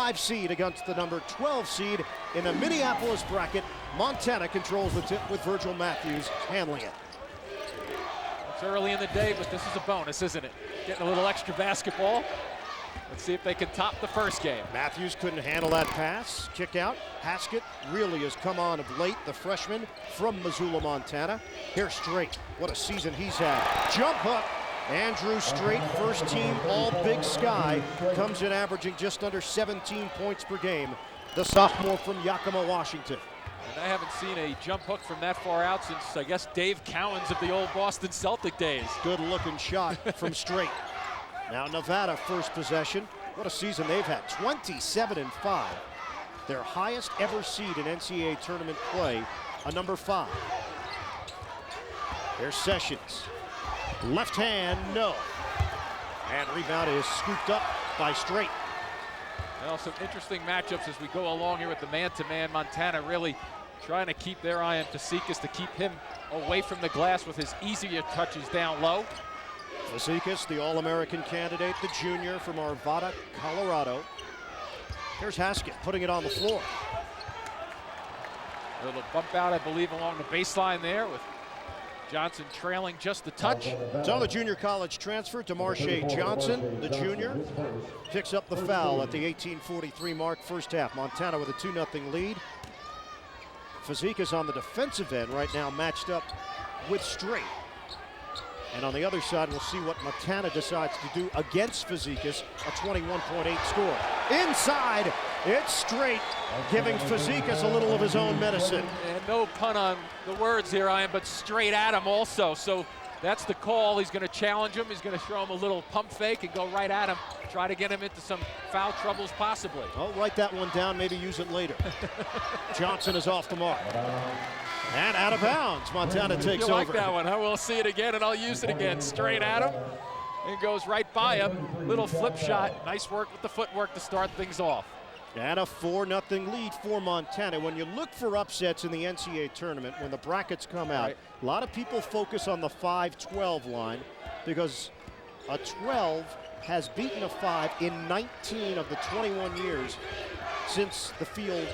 5 seed against the number 12 seed in the Minneapolis bracket. Montana controls the tip with Virgil Matthews handling it. It's early in the day, but this is a bonus, isn't it? Getting a little extra basketball. Let's see if they can top the first game. Matthews couldn't handle that pass. Kick out. Haskett really has come on of late, the freshman from Missoula, Montana. Here's Strait. What a season he's had. Jump hook. Andrew Strait, first team all Big Sky, comes in averaging just under 17 points per game. The sophomore from Yakima, Washington. And I haven't seen a jump hook from that far out since, I guess, Dave Cowens of the old Boston Celtic days. Good looking shot from Strait. Now Nevada first possession. What a season they've had, 27-5. Their highest ever seed in NCAA tournament play, a number 5. There's Sessions. Left hand, no. And rebound is scooped up by Strait. Well, some interesting matchups as we go along here with the man-to-man. Montana really trying to keep their eye on Fazekas to keep him away from the glass with his easier touches down low. Fazekas, the All-American candidate, the junior from Arvada, Colorado. Here's Haskett putting it on the floor. A little bump out, I believe, along the baseline there with Johnson trailing just a touch. So the junior college transfer, DeMarshe Johnson, the junior, picks up the foul at the 18:43 mark, first half. Montana with a 2-0 lead. Fazekas on the defensive end right now matched up with Strait. And on the other side, we'll see what Montana decides to do against Fazekas, a 21.8 score. Inside, it's Strait, giving Fazekas a little of his own medicine. And no pun on the words here, Ian, but straight at him also. So that's the call. He's going to challenge him. He's going to throw him a little pump fake and go right at him. Try to get him into some foul troubles possibly. I'll write that one down, maybe use it later. Johnson is off the mark. And out of bounds, Montana takes over. You like that one, huh? We'll see it again, and I'll use it again. Straight at him, and goes right by him. Little flip shot. Nice work with the footwork to start things off. And a 4-0 lead for Montana. When you look for upsets in the NCAA tournament, when the brackets come out, a lot of people focus on the 5-12 line because a 12 has beaten a 5 in 19 of the 21 years since the field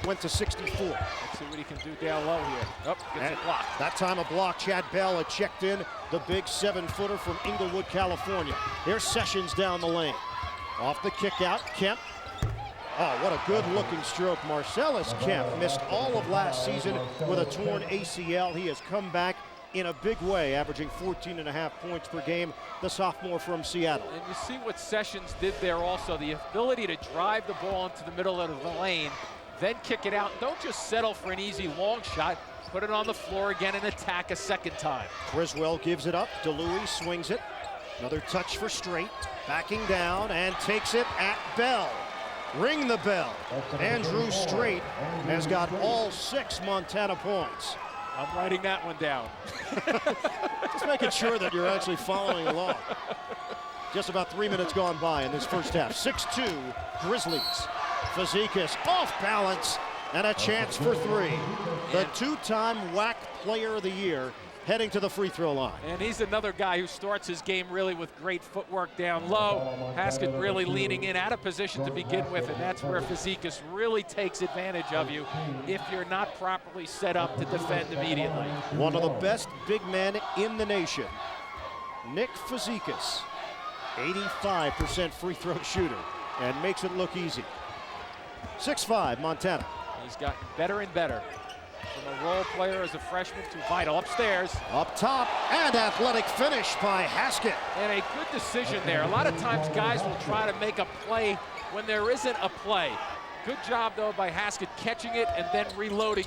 went to 64. Let's see what he can do down low here. Gets it blocked. That time a block. Chad Bell had checked in, the big 7-footer from Inglewood, California. There's Sessions down the lane. Off the kick out, Kemp. Oh, what a good-looking stroke. Marcellus Kemp missed all of last season with a torn ACL. He has come back in a big way, averaging 14.5 points per game, the sophomore from Seattle. And you see what Sessions did there also, the ability to drive the ball into the middle of the lane, then kick it out. Don't just settle for an easy long shot. Put it on the floor again and attack a second time. Criswell gives it up. DeLuey swings it. Another touch for Strait. Backing down and takes it at Bell. Ring the bell. Andrew Strait has got all 6 Montana points. I'm writing that one down. Just making sure that you're actually following along. Just about 3 minutes gone by in this first half. 6-2 Grizzlies. Fazekas off balance and a chance for 3. The 2-time WAC Player of the Year heading to the free throw line. And he's another guy who starts his game really with great footwork down low. Haskett really leaning in out of position to begin with, and that's where Fazekas really takes advantage of you if you're not properly set up to defend immediately. One of the best big men in the nation, Nick Fazekas, 85% free throw shooter, and makes it look easy. 6-5 Montana. He's gotten better and better. From a role player as a freshman to vital. Upstairs. Up top, and athletic finish by Haskett. And a good decision there. A lot of times guys will try to make a play when there isn't a play. Good job, though, by Haskett catching it and then reloading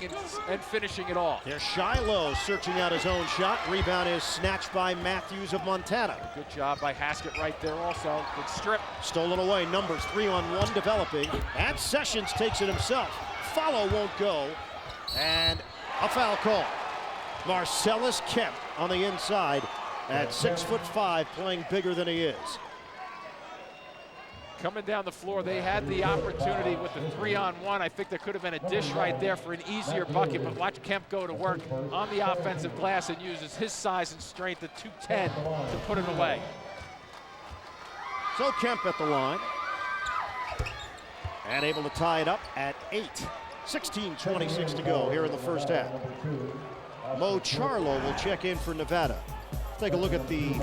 and finishing it off. There's Shiloh searching out his own shot. Rebound is snatched by Matthews of Montana. Good job by Haskett right there also. Good strip. Stolen away. Numbers 3-on-1 developing. And Sessions takes it himself. Follow won't go. And a foul call. Marcellus Kemp on the inside at 6'5", playing bigger than he is. Coming down the floor, they had the opportunity with the 3-on-1. I think there could have been a dish right there for an easier bucket, but watch Kemp go to work on the offensive glass and uses his size and strength at 210 to put it away. So Kemp at the line. And able to tie it up at 8. 16:26 to go here in the first half. Mo Charlo will check in for Nevada. Take a look at the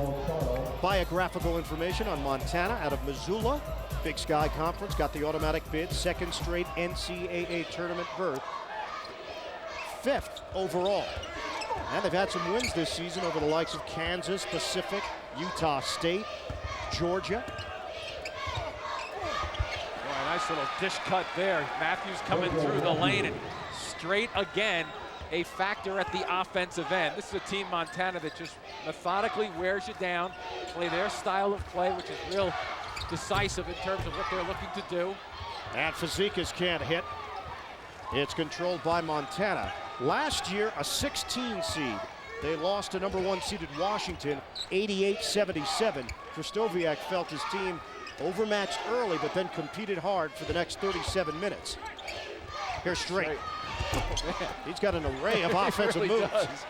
biographical information on Montana out of Missoula. Big Sky Conference, got the automatic bid, second straight NCAA tournament berth. 5th overall. And they've had some wins this season over the likes of Kansas, Pacific, Utah State, Georgia. Boy, a nice little dish cut there. Matthews coming through the lane and straight again. A factor at the offensive end. This is a team, Montana, that just methodically wears you down, play their style of play, which is real decisive in terms of what they're looking to do. And Fazekas can't hit. It's controlled by Montana. Last year, a 16 seed. They lost to number 1 seeded Washington, 88-77. Krzysztofiak felt his team overmatched early, but then competed hard for the next 37 minutes. Here's Straight. Oh, he's got an array of offensive really moves. Does.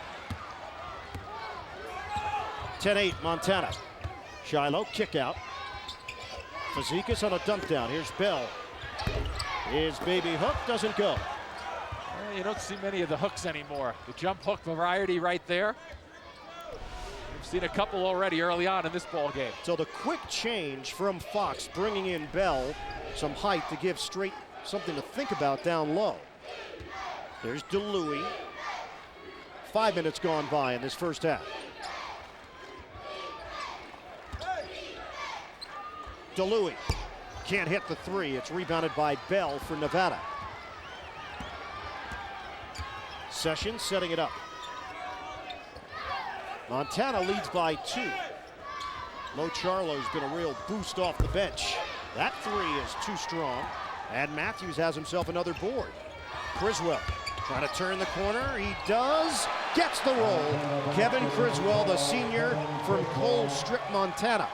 10-8 Montana. Shiloh kick out. Fazekas on a dump down. Here's Bell. His baby hook doesn't go. Well, you don't see many of the hooks anymore. The jump hook variety right there. We've seen a couple already early on in this ball game. So the quick change from Fox, bringing in Bell, some height to give Straight something to think about down low. There's DeLuey. 5 minutes gone by in this first half. DeLuey can't hit the three. It's rebounded by Bell for Nevada. Sessions setting it up. Montana leads by 2. Mo Charlo's been a real boost off the bench. That three is too strong. And Matthews has himself another board. Criswell trying to turn the corner. He does. Gets the roll. Kevin Criswell, the senior from Cold Strip, Montana,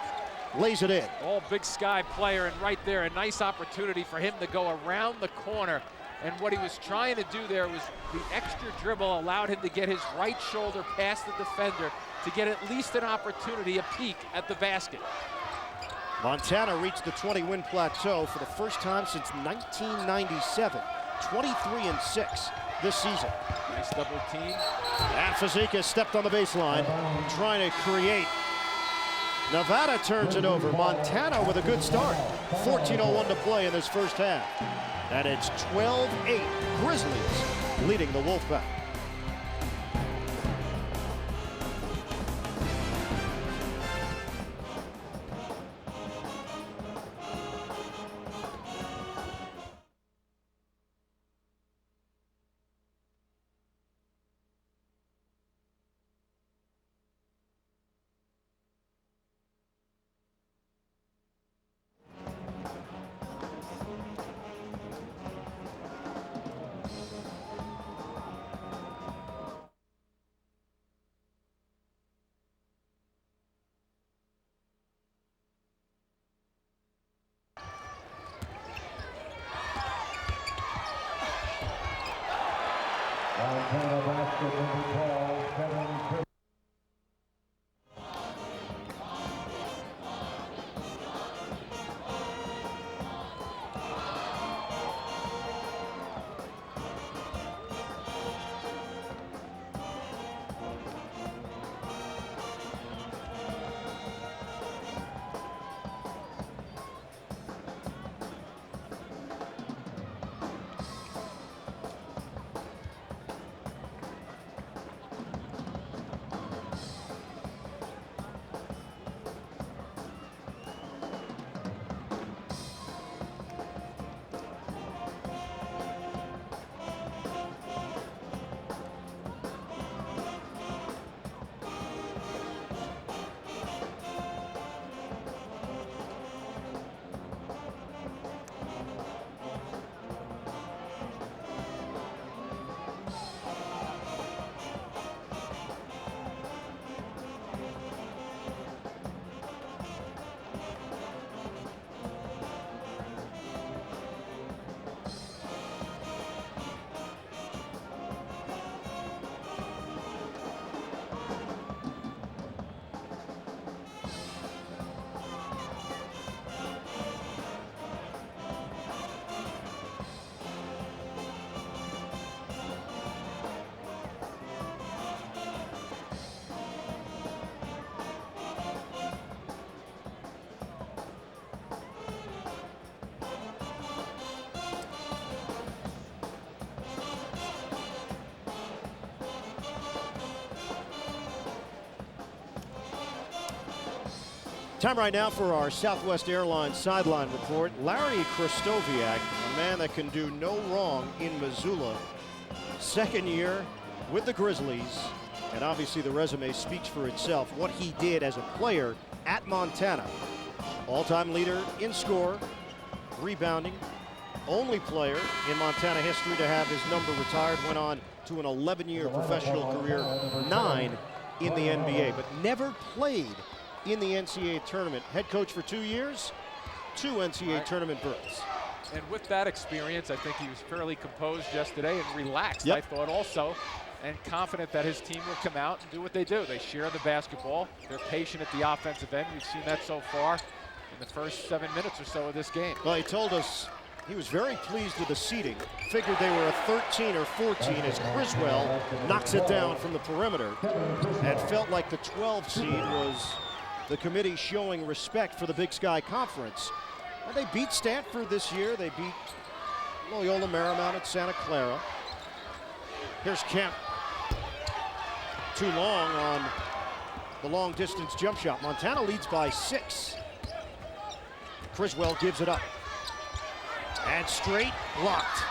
lays it in. All Big Sky player, and right there, a nice opportunity for him to go around the corner. And what he was trying to do there was the extra dribble allowed him to get his right shoulder past the defender to get at least an opportunity, a peek at the basket. Montana reached the 20-win plateau for the first time since 1997. 23-6 this season. Nice double team. And Fazekas stepped on the baseline, trying to create. Nevada turns it over. Montana with a good start. 14:01 to play in this first half. And it's 12-8 Grizzlies leading the Wolfpack. Time right now for our Southwest Airlines sideline report. Larry Krystkowiak, a man that can do no wrong in Missoula. Second year with the Grizzlies, and obviously the resume speaks for itself. What he did as a player at Montana. All-time leader in score, rebounding, only player in Montana history to have his number retired. Went on to an 11-year professional career, 9 in the NBA, but never played in the NCAA tournament. Head coach for 2 years, 2 NCAA tournament berths. And with that experience, I think he was fairly composed yesterday and relaxed, Yep. I thought also, and confident that his team will come out and do what they do. They share the basketball. They're patient at the offensive end. We've seen that so far in the first 7 minutes or so of this game. Well, he told us he was very pleased with the seeding. Figured they were a 13 or 14 as Criswell knocks it down from the perimeter, and felt like the 12 seed was the committee showing respect for the Big Sky Conference. And they beat Stanford this year. They beat Loyola Marymount at Santa Clara. Here's Kemp. Too long on the long distance jump shot. Montana leads by 6. Criswell gives it up. And straight blocked.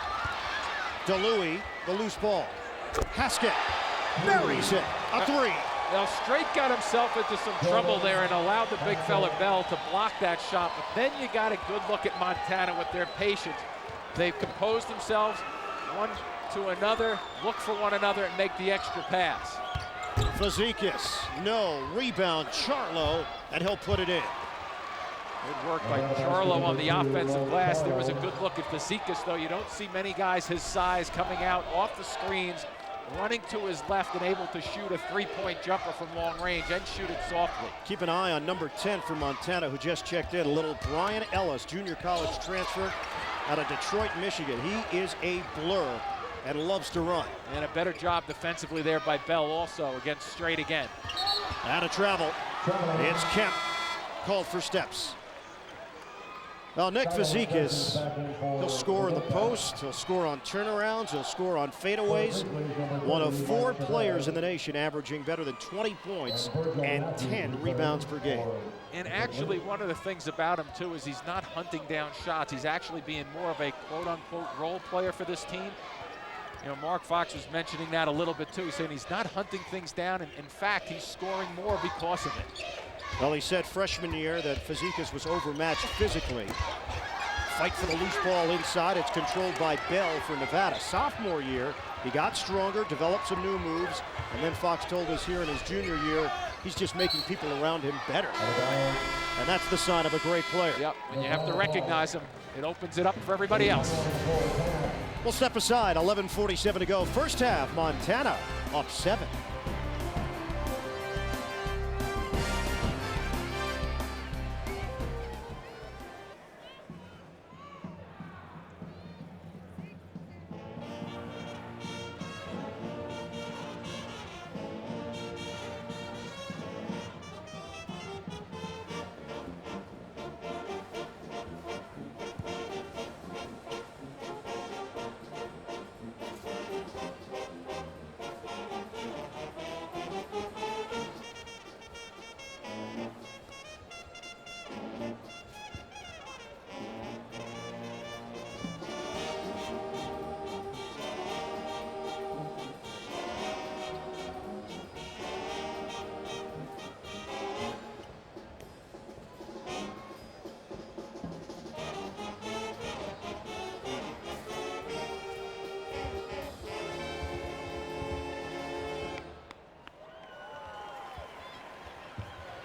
DeLuey, the loose ball. Haskett buries it. A 3. Now, Straight got himself into some trouble there and allowed the big fella Bell to block that shot. But then you got a good look at Montana with their patience. They've composed themselves, one to another, look for one another, and make the extra pass. Fazekas, no. Rebound, Charlo, and he'll put it in. Good work by Charlo on the offensive glass. There was a good look at Fazekas, though. You don't see many guys his size coming out off the screens, running to his left and able to shoot a three-point jumper from long range and shoot it softly. Keep an eye on number 10 for Montana, who just checked in. A little Brian Ellis, junior college transfer out of Detroit, Michigan. He is a blur and loves to run. And a better job defensively there by Bell also against Straight again. Out of travel. It's Kemp, called for steps. Well, Nick Fazekas, he'll score in the post, he'll score on turnarounds, he'll score on fadeaways. One of 4 players in the nation averaging better than 20 points and 10 rebounds per game. And actually, one of the things about him, too, is he's not hunting down shots. He's actually being more of a quote-unquote role player for this team. You know, Mark Fox was mentioning that a little bit, too. He's saying he's not hunting things down, and in fact, he's scoring more because of it. Well, he said freshman year that Fazekas was overmatched physically. Fight for the loose ball inside. It's controlled by Bell for Nevada. Sophomore year, he got stronger, developed some new moves, and then Fox told us here in his junior year, he's just making people around him better. And that's the sign of a great player. Yep, and you have to recognize him. It opens it up for everybody else. We'll step aside, 11:47 to go. First half, Montana up 7.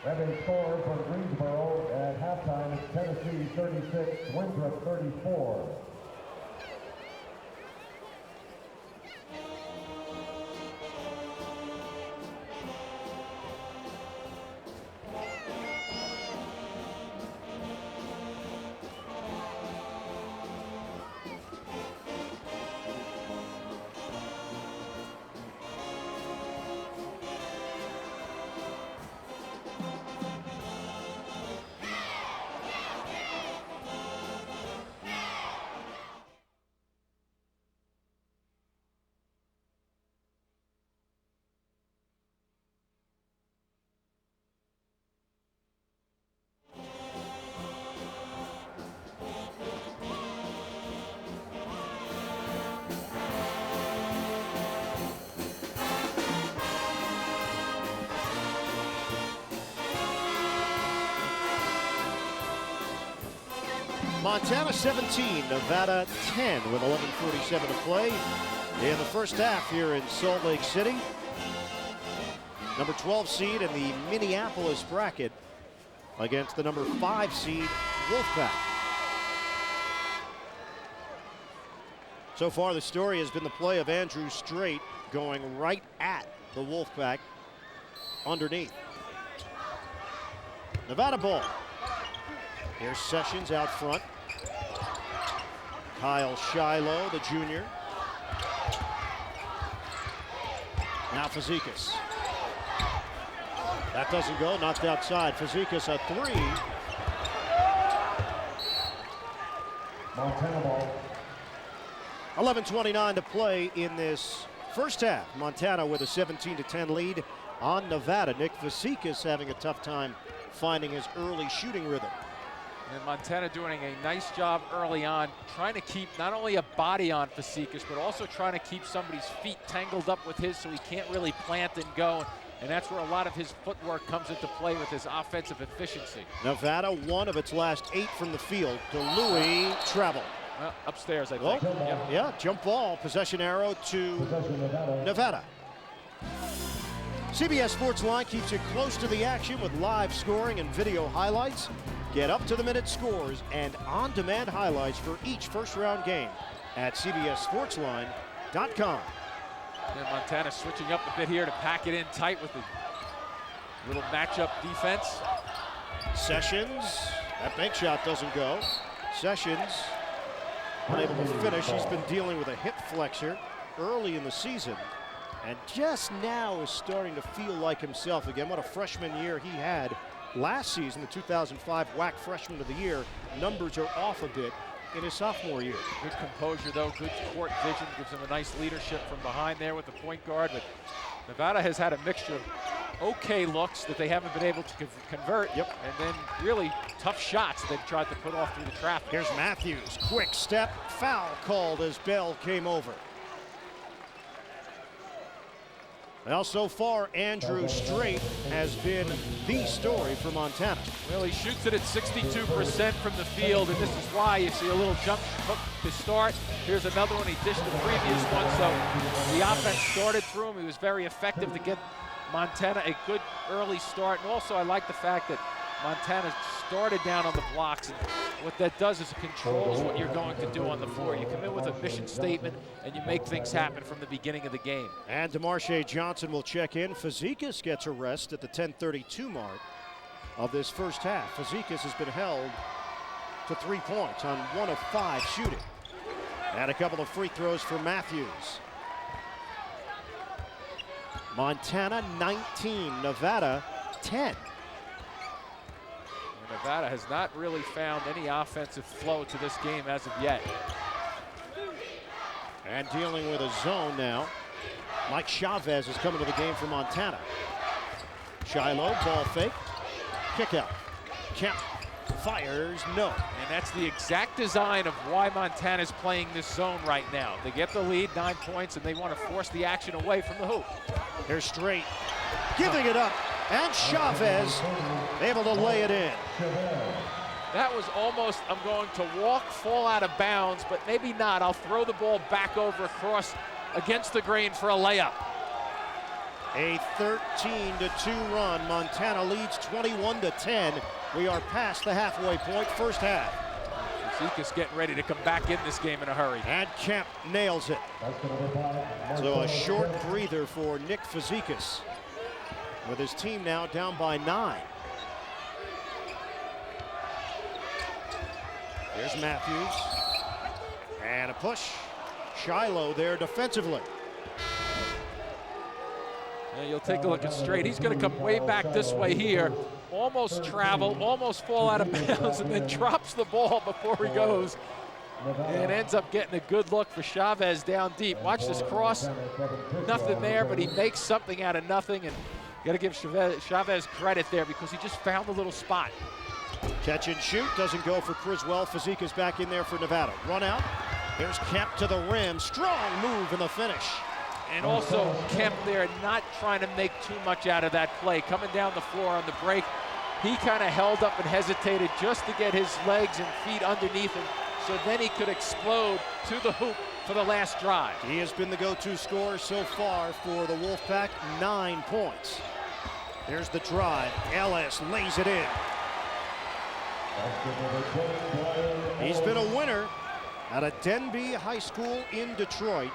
And a score for Greensboro at halftime is Tennessee 36, Winthrop 34. Montana 17, Nevada 10 with 11:47 to play in the first half here in Salt Lake City. Number 12 seed in the Minneapolis bracket against the number 5 seed Wolfpack. So far the story has been the play of Andrew Strait going right at the Wolfpack underneath. Nevada ball. Here's Sessions out front. Kyle Shiloh, the junior. Now Fazekas. That doesn't go, knocked outside. Fazekas a 3. Montana ball. 11:29 to play in this first half. Montana with a 17-10 lead on Nevada. Nick Fazekas having a tough time finding his early shooting rhythm. And Montana doing a nice job early on, trying to keep not only a body on Fazekas, but also trying to keep somebody's feet tangled up with his so he can't really plant and go. And that's where a lot of his footwork comes into play with his offensive efficiency. Nevada, 1 of its last 8 from the field. To Louis, travel. Well, upstairs, I Oh, think. Yep. yeah, jump ball, possession arrow to Nevada. CBS Sports Line keeps you close to the action with live scoring and video highlights. Get up-to-the-minute scores and on-demand highlights for each first-round game at CBSSportsLine.com. And Montana switching up a bit here to pack it in tight with the little matchup defense. Sessions, that bank shot doesn't go. Sessions unable to finish. He's been dealing with a hip flexor early in the season and just now is starting to feel like himself again. What a freshman year he had last season, the 2005 WAC Freshman of the Year. Numbers are off a bit in his sophomore year. Good composure, though, good court vision, gives him a nice leadership from behind there with the point guard. But Nevada has had a mixture of okay looks that they haven't been able to convert. Yep. And then really tough shots they've tried to put off through the traffic. Here's Matthews, quick step, foul called as Bell came over. Well, so far, Andrew Strait has been the story for Montana. Well, he shoots it at 62% from the field, and this is why you see a little jump hook to start. Here's another one. He dished the previous one, so the offense started through him. He was very effective to get Montana a good early start. And also, I like the fact that Montana started down on the blocks, and what that does is it controls what you're going to do on the floor. You come in with a mission statement, and you make things happen from the beginning of the game. And DeMarshe Johnson will check in. Fazekas gets a rest at the 10:32 mark of this first half. Fazekas has been held to 3 points on 1 of 5 shooting. And a couple of free throws for Matthews. Montana 19, Nevada 10. Nevada has not really found any offensive flow to this game as of yet. And dealing with a zone now. Mike Chavez is coming to the game for Montana. Shiloh, ball fake, kick out. Kemp fires, no. And that's the exact design of why Montana's playing this zone right now. They get the lead, 9 points, and they want to force the action away from the hoop. Here's Strait, giving it up, and Chavez able to lay it in. That was almost, I'm going to walk, fall out of bounds, but maybe not. I'll throw the ball back over across against the grain for a layup. A 13-2 run. Montana leads 21-10. We are past the halfway point, first half. Fazekas getting ready to come back in this game in a hurry. And Kemp nails it. So a short breather for Nick Fazekas, with his team now down by 9. Here's Matthews. And a push. Shiloh there defensively. And you'll take a look at Strait. He's going to come way back this way here. Almost travel, almost fall out of bounds, and then drops the ball before he goes. And ends up getting a good look for Chavez down deep. Watch this cross. Nothing there, but he makes something out of nothing. And got to give Chavez credit there because he just found a little spot. Catch and shoot doesn't go for Criswell. Fazekas back in there for Nevada. Run out. Here's Kemp to the rim. Strong move in the finish. And also Kemp there not trying to make too much out of that play. Coming down the floor on the break, he kind of held up and hesitated just to get his legs and feet underneath him, so then he could explode to the hoop for the last drive. He has been the go-to scorer so far for the Wolfpack, 9 points. There's the drive. Ellis lays it in. He's been a winner at a Denby High School in Detroit.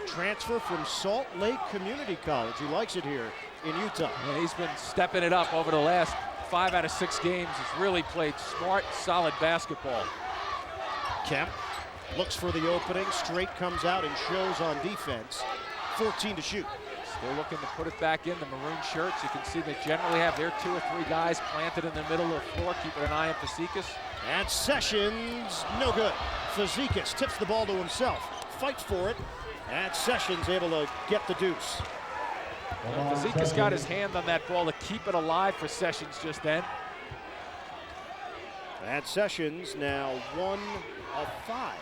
Transfer from Salt Lake Community College. He likes it here in Utah. Yeah, he's been stepping it up over the last 5 out of 6 games. He's really played smart, solid basketball. Kemp looks for the opening. Straight comes out and shows on defense. 14 to shoot. Still looking to put it back in the maroon shirts. You can see they generally have their 2 or 3 guys planted in the middle of the floor, keeping an eye on Fazekas. And Sessions, no good. Fazekas tips the ball to himself. Fights for it. And Sessions able to get the deuce. Fazekas got his hand on that ball to keep it alive for Sessions just then. And Sessions now 1 of 5.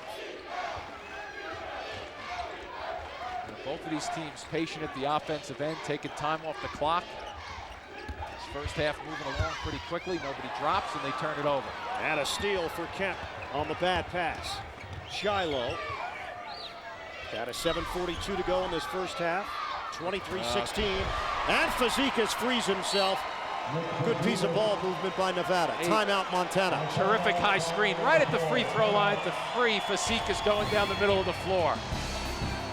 Both of these teams patient at the offensive end, taking time off the clock. This first half moving along pretty quickly. Nobody drops, and they turn it over. And a steal for Kemp on the bad pass. Shiloh. Got a 7:42 to go in this first half. 23-16. And Fazekas frees himself. Good piece of ball movement by Nevada. Timeout, Montana. Terrific high screen right at the free throw line to free Fazekas going down the middle of the floor.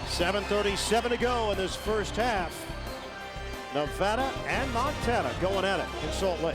7:37 to go in this first half. Nevada and Montana going at it in Salt Lake.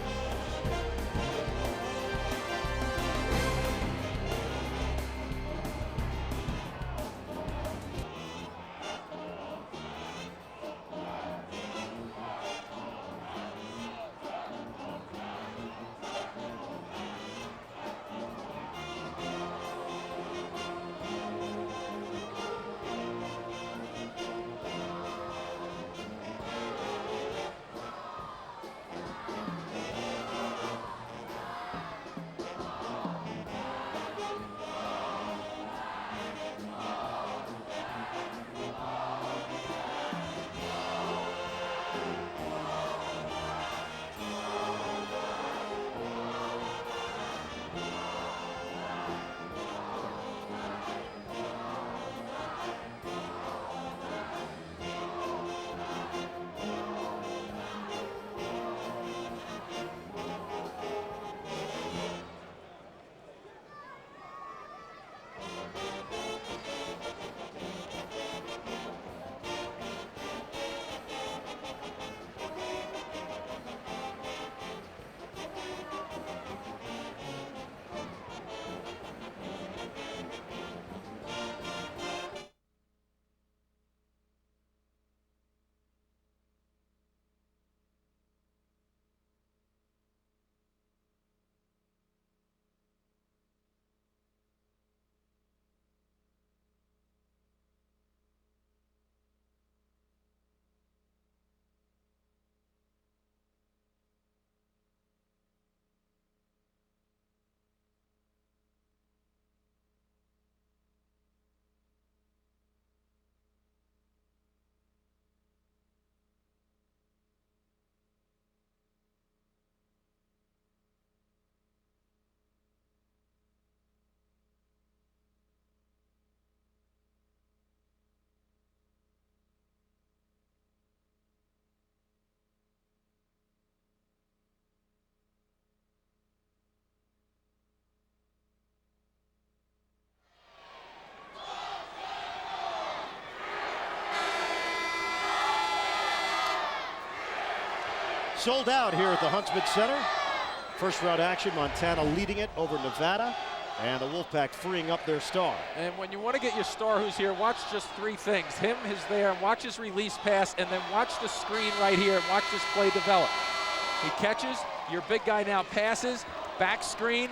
Sold out here at the Huntsman Center. First round action, Montana leading it over Nevada, and the Wolfpack freeing up their star. And when you want to get your star who's here, watch just 3 things. Him is there, and watch his release pass, and then watch the screen right here, and watch this play develop. He catches, your big guy now passes, back screen,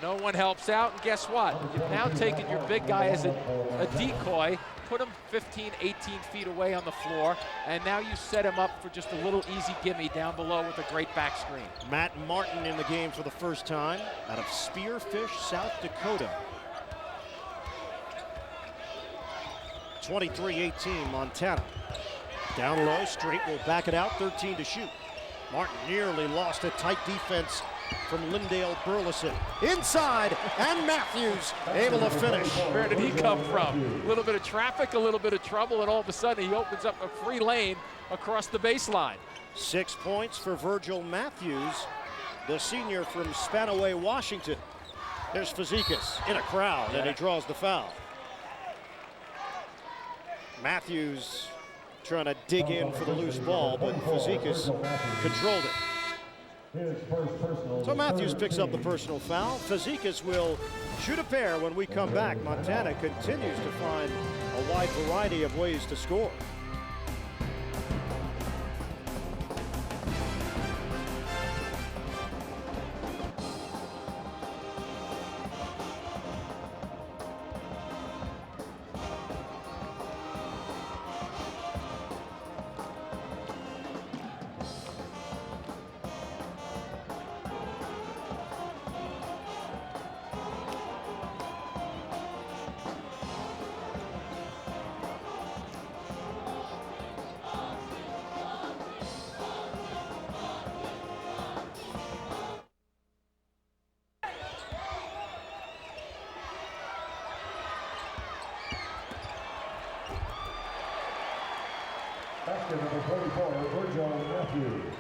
no one helps out, and guess what? You've now taken your big guy as a decoy, put him 15, 18 feet away on the floor, and now you set him up for just a little easy gimme down below with a great back screen. Matt Martin in the game for the first time out of Spearfish, South Dakota. 23-18 Montana. Down low, Straight will back it out, 13 to shoot. Martin nearly lost a tight defense from Lindale Burleson. Inside, and Matthews able to finish. Where did he come from? A little bit of traffic, a little bit of trouble, and all of a sudden he opens up a free lane across the baseline. 6 points for Virgil Matthews, the senior from Spanaway, Washington. There's Fazekas in a crowd, and he draws the foul. Matthews trying to dig in for the loose ball, but Fazekas controlled it. So Matthews picks up the personal foul. Fazekas will shoot a pair when we come back. Montana continues to find a wide variety of ways to score. Basket number 44, Virgil Matthews.